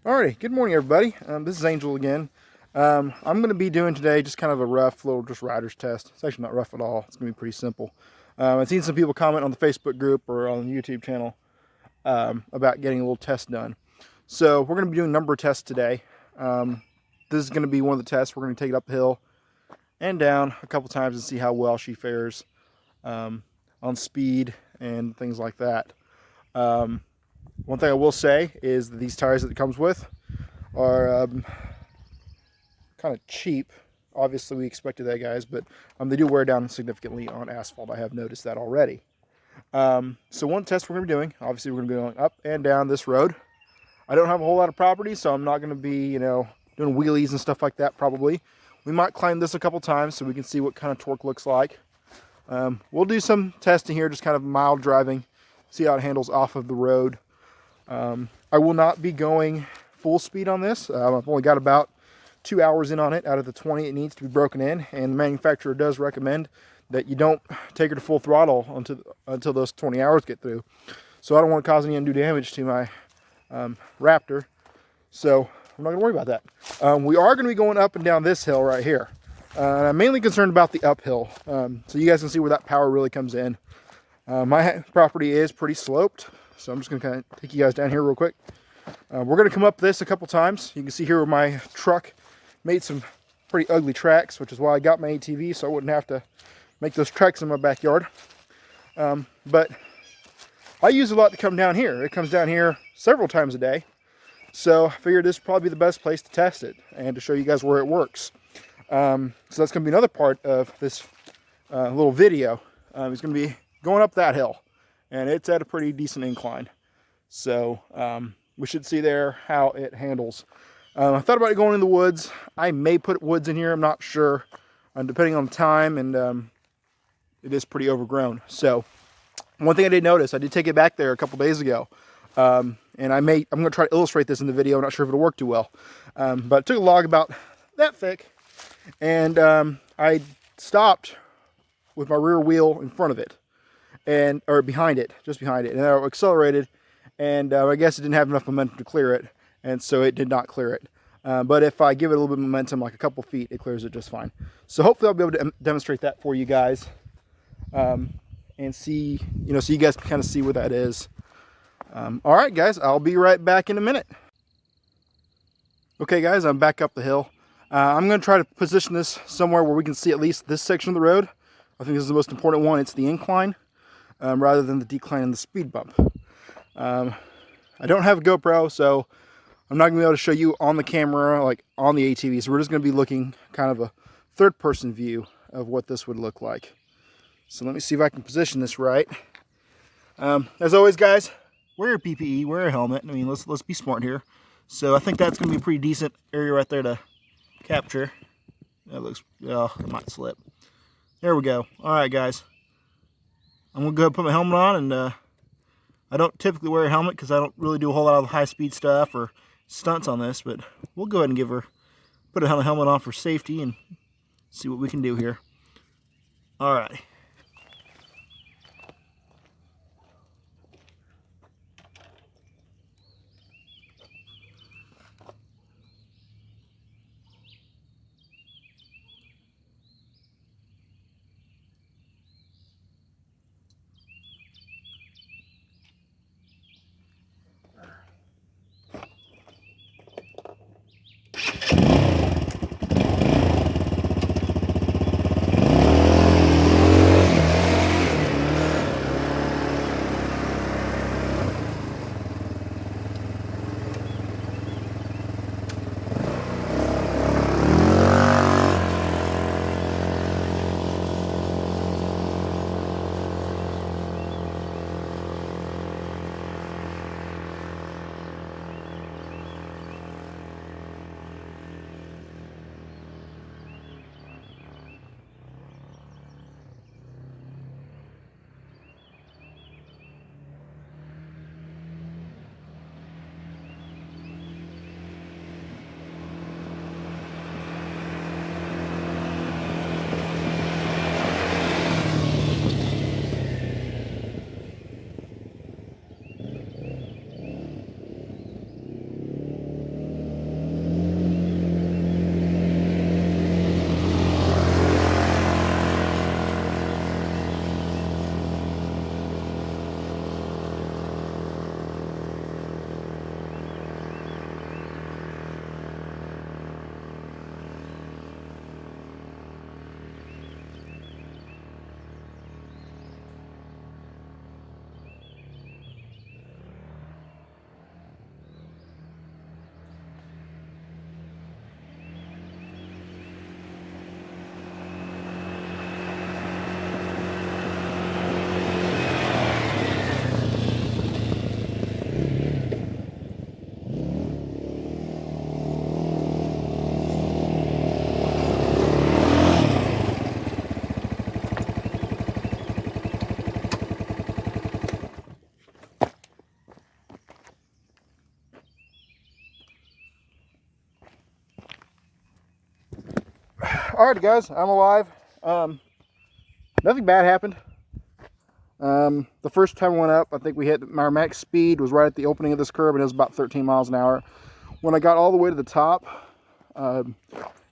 Alrighty, good morning everybody. This is Angel again. I'm going to be doing today just kind of a rough little just rider's test. It's actually not rough at all. It's going to be pretty simple. I've seen some people comment on the Facebook group or on the YouTube channel about getting a little test done. So we're going to be doing a number of tests today. This is going to be one of the tests. We're going to take it uphill and down a couple times and see how well she fares on speed and things like that. One thing I will say is that these tires that it comes with are kind of cheap. Obviously, we expected that, guys, but they do wear down significantly on asphalt. I have noticed that already. So one test we're going to be doing, obviously we're going to be going up and down this road. I don't have a whole lot of property, so I'm not going to be, doing wheelies and stuff like that probably. We might climb this a couple times so we can see what kind of torque looks like. We'll do some testing here, just kind of mild driving, see how it handles off of the road. I will not be going full speed on this. I've only got about 2 hours in on it out of the 20 it needs to be broken in, and the manufacturer does recommend that you don't take her to full throttle until those 20 hours get through. So I don't want to cause any undue damage to my Raptor, so I'm not going to worry about that. We are going to be going up and down this hill right here. I'm mainly concerned about the uphill, so you guys can see where that power really comes in. My property is pretty sloped, so I'm just going to kind of take you guys down here real quick. We're going to come up this a couple times. You can see here where my truck made some pretty ugly tracks, which is why I got my ATV, so I wouldn't have to make those tracks in my backyard. But I use a lot to come down here. It comes down here several times a day, so I figured this would probably be the best place to test it and to show you guys where it works. So that's going to be another part of this little video. It's going to be going up that hill, and it's at a pretty decent incline. So we should see there how it handles. I thought about going in the woods. I may put woods in here, I'm not sure, depending on the time, and it is pretty overgrown. So one thing I did notice, I did take it back there a couple days ago, and I'm going to try to illustrate this in the video. I'm not sure if it'll work too well, but I took a log about that thick, and I stopped with my rear wheel in front of it, or behind it, just behind it, and I accelerated, and I guess it didn't have enough momentum to clear it, and so it did not clear it. But if I give it a little bit of momentum, like a couple feet, it clears it just fine. So hopefully I'll be able to demonstrate that for you guys, and see, so you guys can kind of see where that is. All right, guys, I'll be right back in a minute. Okay, guys, I'm back up the hill. I'm going to try to position this somewhere where we can see at least this section of the road. I think this is the most important one. It's the incline, rather than the decline and the speed bump. I don't have a GoPro, so I'm not going to be able to show you on the camera, like on the ATV. So we're just going to be looking kind of a third-person view of what this would look like. So let me see if I can position this right. As always, guys, wear your PPE, wear your helmet. I mean, let's be smart here. So I think that's going to be a pretty decent area right there to capture. That looks, oh, it might slip. There we go. All right, guys. I'm going to go ahead and put my helmet on, and I don't typically wear a helmet because I don't really do a whole lot of high-speed stuff or stunts on this, but we'll go ahead and put a helmet on for safety and see what we can do here. All right. Alright guys, I'm alive. Nothing bad happened. The first time I went up, I think we hit, our max speed was right at the opening of this curve, and it was about 13 miles an hour. When I got all the way to the top,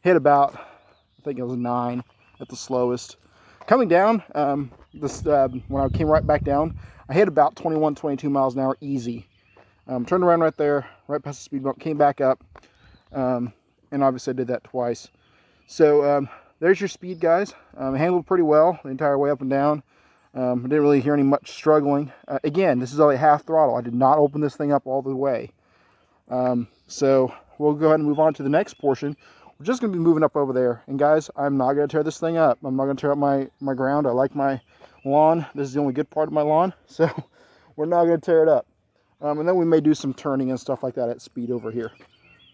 hit about, I think it was 9 at the slowest. Coming down, when I came right back down, I hit about 21, 22 miles an hour easy. Turned around right there, right past the speed bump, came back up, and obviously I did that twice. So there's your speed, guys. I handled pretty well the entire way up and down. I didn't really hear any much struggling. Again, this is only half throttle. I did not open this thing up all the way. So we'll go ahead and move on to the next portion. We're just going to be moving up over there. And guys, I'm not going to tear this thing up. I'm not going to tear up my ground. I like my lawn. This is the only good part of my lawn. So we're not going to tear it up. And then we may do some turning and stuff like that at speed over here.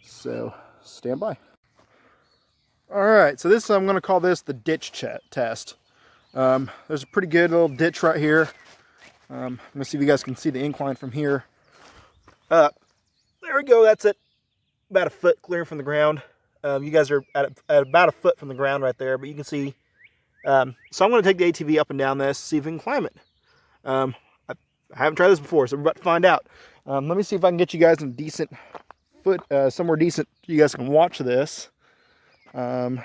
So stand by. All right, so this, I'm going to call this the ditch test. There's a pretty good little ditch right here. I'm going to see if you guys can see the incline from here up. There we go, that's it. About a foot clear from the ground. You guys are at about a foot from the ground right there, but you can see. So I'm going to take the ATV up and down this, see if we can climb it. I haven't tried this before, so we're about to find out. Let me see if I can get you guys in a decent somewhere decent so you guys can watch this. Let's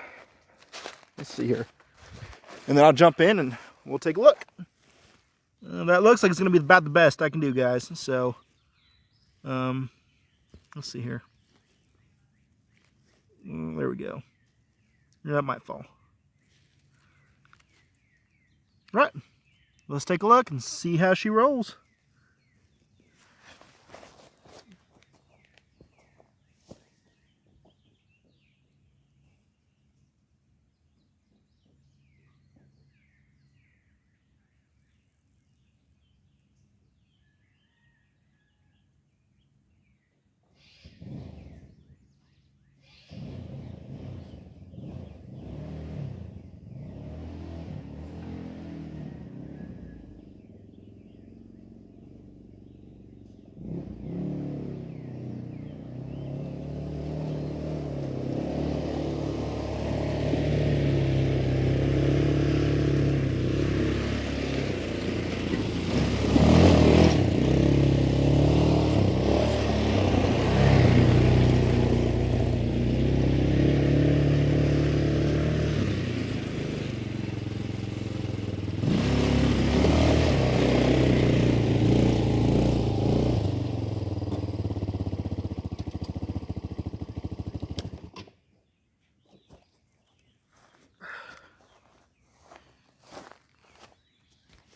see here. And then I'll jump in and we'll take a look. That looks like it's going to be about the best I can do, guys. So, let's see here. There we go. That might fall. Right. Let's take a look and see how she rolls.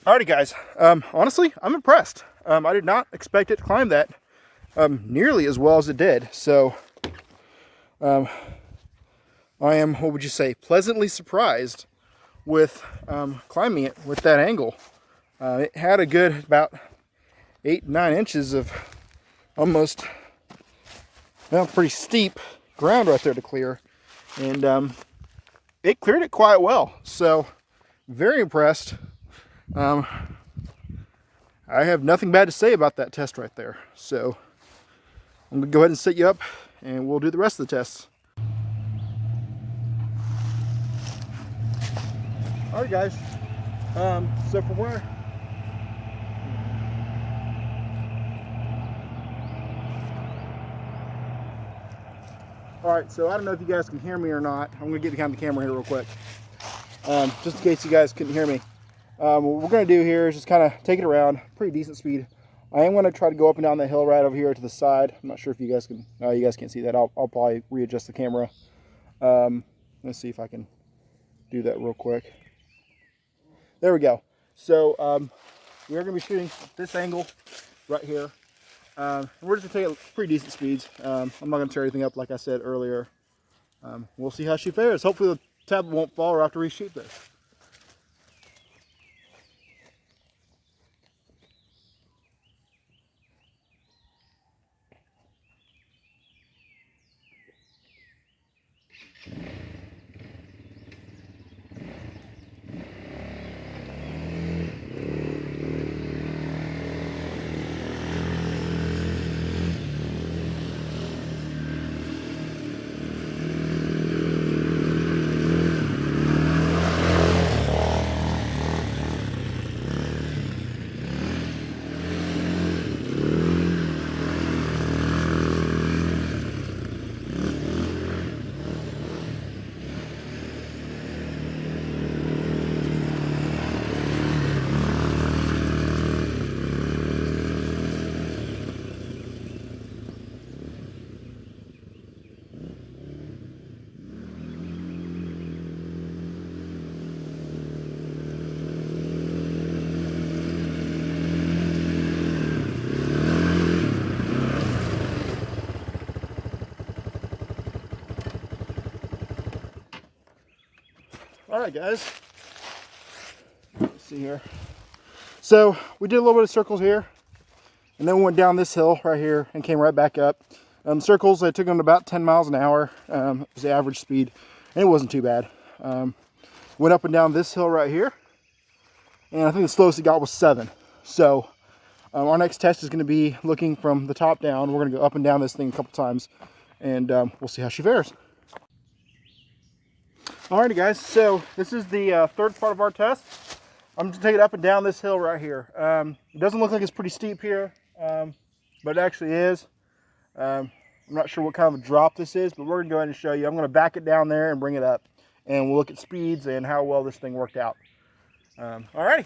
Alrighty guys, honestly, I'm impressed. I did not expect it to climb that nearly as well as it did. So, I am, what would you say, pleasantly surprised with climbing it with that angle. It had a good about 8-9 inches of almost, well, pretty steep ground right there to clear. And it cleared it quite well. So, very impressed. I have nothing bad to say about that test right there. So I'm going to go ahead and set you up and we'll do the rest of the tests. Alright guys, so from where Alright, so I don't know if you guys can hear me or not. I'm going to get behind the camera here real quick. Just in case you guys couldn't hear me. What we're going to do here is just kind of take it around, pretty decent speed. I am going to try to go up and down that hill right over here to the side. I'm not sure if you guys can, you guys can't see that. I'll probably readjust the camera. Let's see if I can do that real quick. There we go. So we're going to be shooting this angle right here. We're just going to take it pretty decent speeds. I'm not going to tear anything up like I said earlier. We'll see how she fares. Hopefully the tablet won't fall or I have to reshoot this. All right, guys. Let's see here. So we did a little bit of circles here, and then we went down this hill right here and came right back up. Circles, I took them about 10 miles an hour. It was the average speed, and it wasn't too bad. Went up and down this hill right here, and I think the slowest it got was 7. So our next test is going to be looking from the top down. We're going to go up and down this thing a couple times, and we'll see how she fares. Alrighty, guys, so this is the third part of our test. I'm just taking it up and down this hill right here. It doesn't look like it's pretty steep here, but it actually is. I'm not sure what kind of a drop this is, but we're going to go ahead and show you. I'm going to back it down there and bring it up, and we'll look at speeds and how well this thing worked out. Alrighty.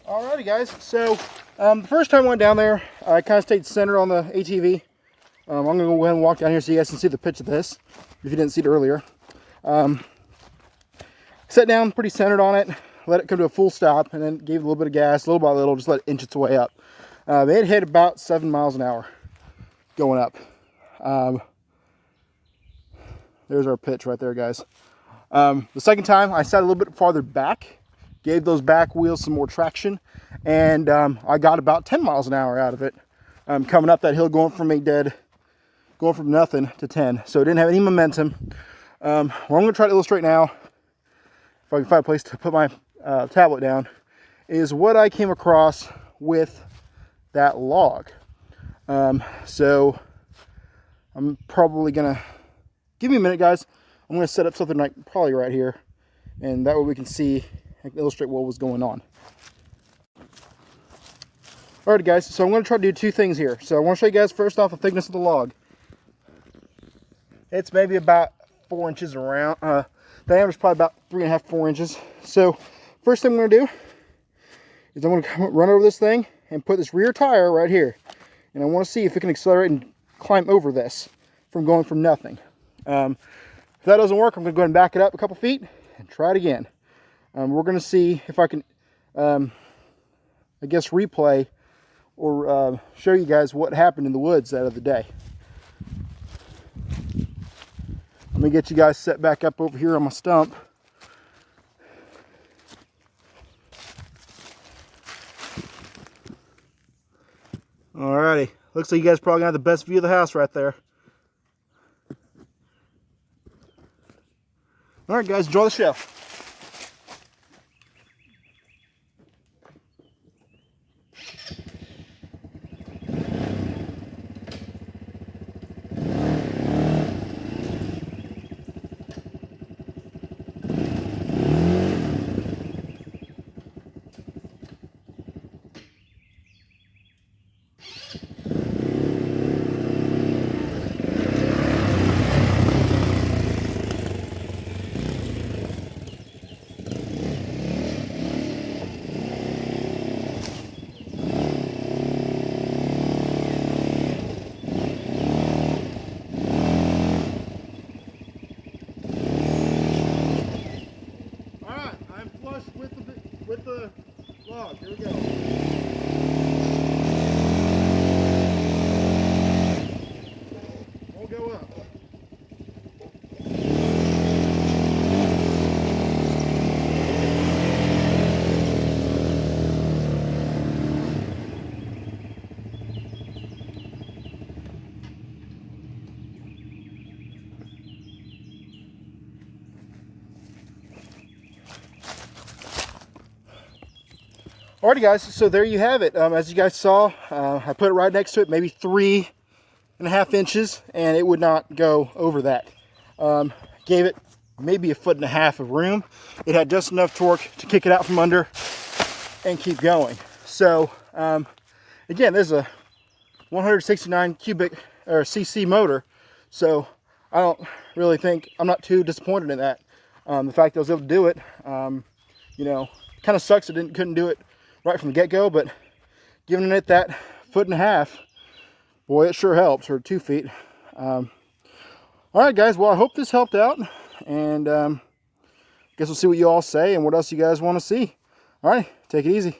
Alrighty, guys, so the first time I went down there, I kind of stayed centered on the ATV. I'm going to go ahead and walk down here so you guys can see the pitch of this, if you didn't see it earlier. Sat down pretty centered on it, let it come to a full stop, and then gave it a little bit of gas, little by little, just let it inch its way up. It hit about 7 miles an hour going up. There's our pitch right there, guys. The second time, I sat a little bit farther back, gave those back wheels some more traction, and I got about 10 miles an hour out of it. Coming up that hill, going from nothing to 10. So it didn't have any momentum. What I'm going to try to illustrate now, if I can find a place to put my tablet down, is what I came across with that log. So I'm probably going to, give me a minute, guys. I'm going to set up something like probably right here, and that way we can see and illustrate what was going on. Alright, guys, so I'm going to try to do two things here. So I want to show you guys first off the thickness of the log. It's maybe about 4 inches around. Diameter is probably about 3.5, 4 inches. So first thing I'm going to do is I'm going to run over this thing and put this rear tire right here. And I want to see if it can accelerate and climb over this from going from nothing. If that doesn't work, I'm going to go ahead and back it up a couple feet and try it again. We're going to see if I can, I guess, replay or show you guys what happened in the woods that other day. Let me get you guys set back up over here on my stump. Alrighty, looks like you guys probably got the best view of the house right there. Alright, guys, enjoy the show. Alrighty guys, so there you have it. As you guys saw, I put it right next to it, maybe 3.5 inches, and it would not go over that. Gave it maybe 1.5 feet of room. It had just enough torque to kick it out from under and keep going. So again, this is a 169 cubic or cc motor, so I don't really think, I'm not too disappointed in that. The fact that I was able to do it, you know, kind of sucks I couldn't do it right from the get-go, but giving it that 1.5 feet, boy, it sure helps, or 2 feet. All right, guys, well, I hope this helped out, and guess we'll see what you all say and what else you guys want to see. All right, take it easy.